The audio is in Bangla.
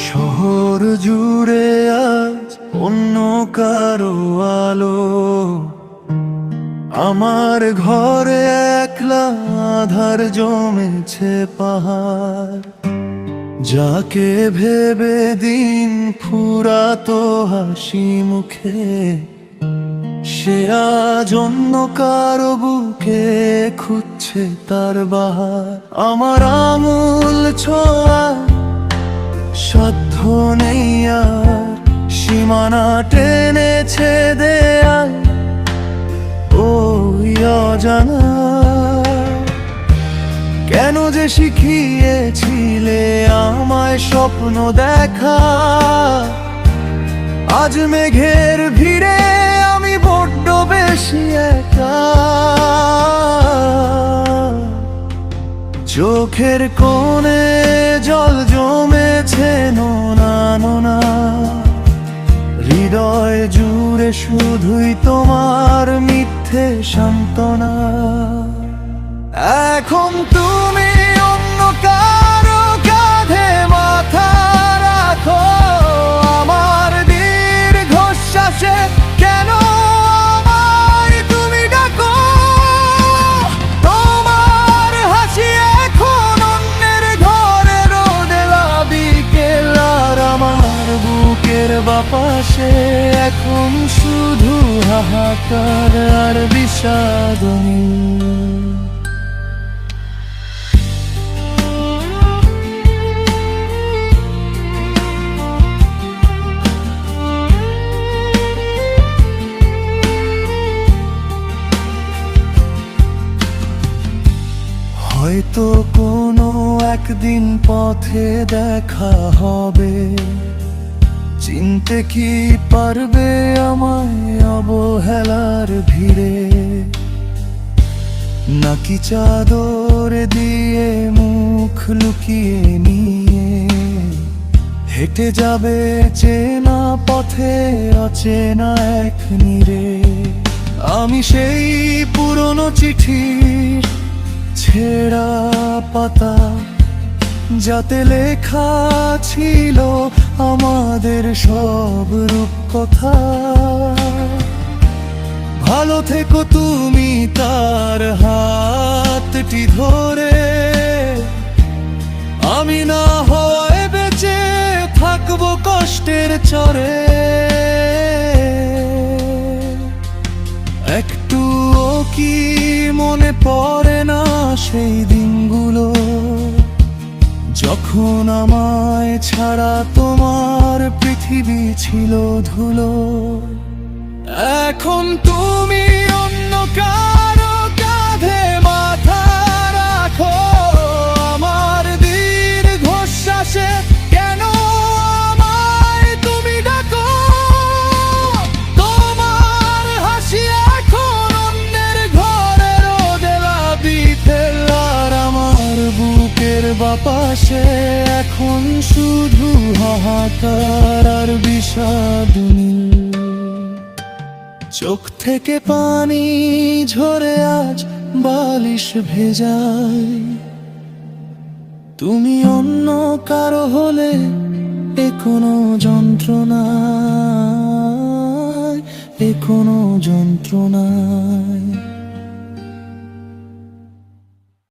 শহর জুড়ে আজ অন্য কারো আলো, আমার ঘরে একলা আধার জমেছে পাহাড়। যাকে ভেবে দিন ফুরাতো হাসি মুখে, সে আজ অন্য কারো বুকে খুঁজছে তার বাহার। আমার আঙুল ছোঁয়া সাধ্য নেই আর, সীমানা টেনেছে দেয়াল ওই অজানা। কেন যে শিখিয়েছিলে আমায় স্বপ্ন দেখা, আজ মেঘের ভিড়ে আমি বড্ড বেশি একা। চোখের কোণে জল জমেছে নোনা নোনা, হৃদয় জুড়ে শুধুই তোমার মিথ্যে সান্ত্বনা। এখন তুমি অন্য কারো কাঁধে মাথা রাখো, আমার দীর্ঘশ্বাসে কেন আমায় তুমি ডাকো? তোমার হাসি এখন অন্যের ঘরে রোদেলা বিকেল, আর আমার বুকের বাপাশে এখন শুধু হাহাকার আর বিষাদনী। হয়তো কোনো একদিন পথে দেখা হবে, চিনতে কি পারবে আমায় অবহেলার ভিড়ে? নাকি চাদর দিয়ে মুখ লুকিয়ে নিয়ে হেঁটে যাবে চেনা পথে অচেনা এক নীড়ে? আমি সেই পুরনো চিঠির ছেঁড়া পাতা, যাতে লেখা ছিল আমাদের সব রূপকথা। ভালো থেকো তুমি তার হাতটি ধরে, আমি না হয় বেঁচে থাকবো কষ্টের চরে। একটুও কি মনে পড়ে না সেই দিনগুলো, যখন আমায় ছাড়া তোমার পৃথিবী ছিল ধুলো? এখন তুমি অন্য কারো কাঁধে মাথা রাখো, আমার দীর্ঘশ্বাসে কেন আমায় তুমি ডাকো? তোমার হাসি এখন অন্যের ঘরে রোদেলা বিকেল, আর আমার বুকের বাপাশে এখন শুধু হাহাকার আর বিষাদনী। চোখ থেকে পানি ঝরে আজ বালিশ ভেজায়, তুমি অন্য কারো হলে এ কোনো যন্ত্রণায়, এ কোনো যন্ত্রণায়।